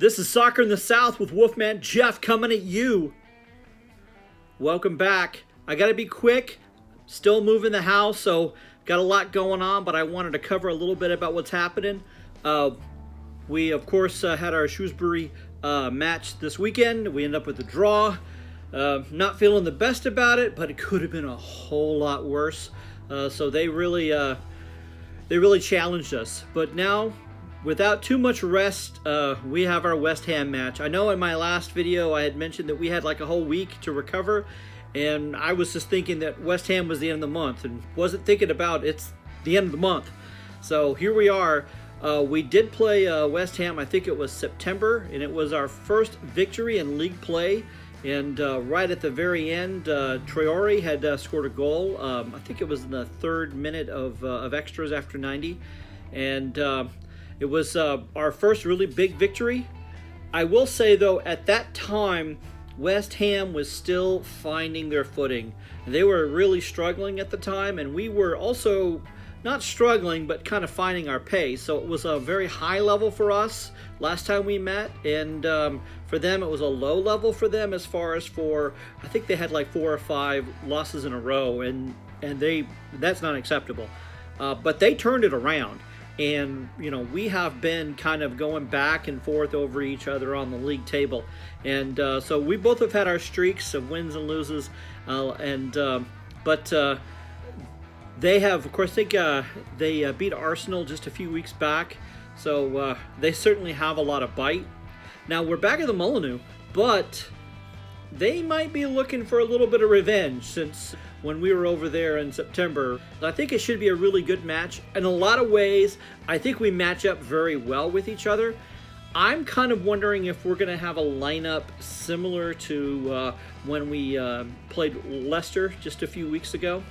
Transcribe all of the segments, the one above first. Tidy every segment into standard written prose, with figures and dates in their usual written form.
This is Soccer in the South with Wolfman Jeff coming at you. Welcome back. I gotta be quick. Still moving the house, so got a lot going on, but I wanted to cover a little bit about what's happening. We, of course, had our Shrewsbury match this weekend. We ended up with a draw. Not feeling the best about it, but it could have been a whole lot worse. So they really challenged us. But now, without too much rest, we have our West Ham match. I know in my last video I had mentioned that we had like a whole week to recover, and I was just thinking that West Ham was the end of the month and wasn't thinking about it's the end of the month. So here we are. We did play West Ham, I think it was September, and it was our first victory in league play. And right at the very end, Traore had scored a goal. I think it was in the 3rd minute of extras after 90. And it was our first really big victory. I will say, though, at that time, West Ham was still finding their footing. They were really struggling at the time, and we were also not struggling, but kind of finding our pace. So it was a very high level for us last time we met, and for them, it was a low level for them as far as I think they had like 4 or 5 losses in a row, and that's not acceptable. But they turned it around. And, you know, we have been kind of going back and forth over each other on the league table. And so we both have had our streaks of wins and loses. But they have, of course, they beat Arsenal just a few weeks back. So they certainly have a lot of bite. Now, we're back at the Molineux, but they might be looking for a little bit of revenge since when we were over there in September. I think it should be a really good match. In a lot of ways, I think we match up very well with each other. I'm kind of wondering if we're going to have a lineup similar to when we played Leicester just a few weeks ago.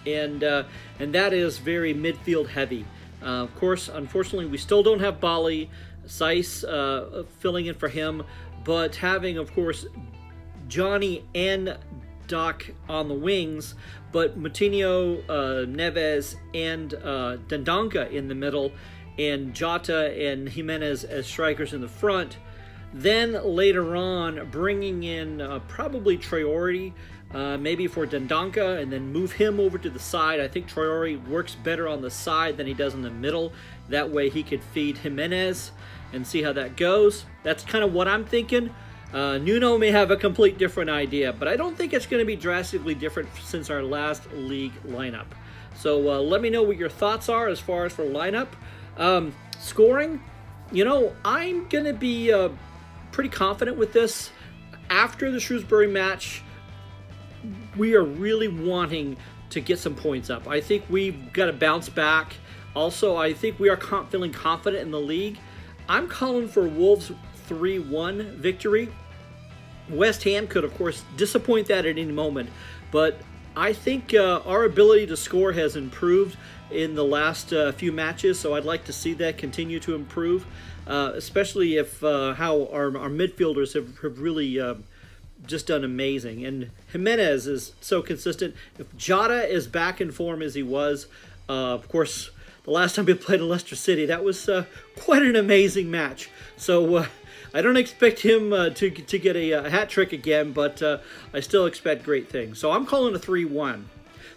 And that is very midfield heavy. Of course, unfortunately, we still don't have Bali, Saiss filling in for him, but having, of course, Johnny and Doc on the wings, but Moutinho, Neves, and Dendonka in the middle, and Jota and Jimenez as strikers in the front. Then later on, bringing in probably Traore, maybe for Dendonka, and then move him over to the side. I think Traore works better on the side than he does in the middle. That way he could feed Jimenez and see how that goes. That's kind of what I'm thinking. Nuno may have a complete different idea, but I don't think it's going to be drastically different since our last league lineup. So let me know what your thoughts are as far as for lineup. Scoring, you know, I'm going to be pretty confident with this. After the Shrewsbury match, we are really wanting to get some points up. I think we've got to bounce back. Also, I think we are feeling confident in the league. I'm calling for Wolves' 3-1 victory. West Ham could, of course, disappoint that at any moment, but I think our ability to score has improved in the last few matches, so I'd like to see that continue to improve, especially if how our midfielders have really just done amazing. And Jimenez is so consistent. If Jota is back in form as he was, of course, the last time we played in Leicester City, that was quite an amazing match. So I don't expect him to get a hat trick again, but I still expect great things. So I'm calling a 3-1.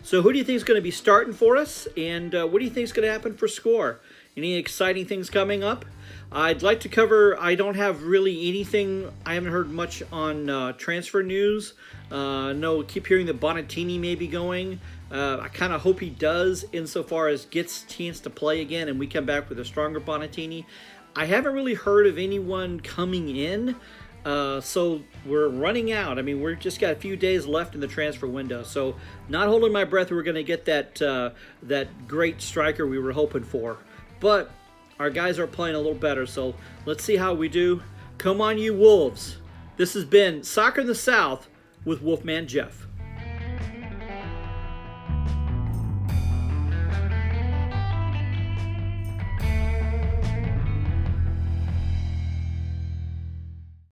So who do you think is going to be starting for us? And what do you think is going to happen for score? Any exciting things coming up? I'd like to cover, I don't have really anything, I haven't heard much on transfer news. No, keep hearing that Bonatini may be going. I kind of hope he does insofar as gets a chance to play again and we come back with a stronger Bonatini. I haven't really heard of anyone coming in, so we're running out. I mean, we're just got a few days left in the transfer window, so not holding my breath we're going to get that great striker we were hoping for. But our guys are playing a little better, so let's see how we do. Come on, you Wolves. This has been Soccer in the South with Wolfman Jeff.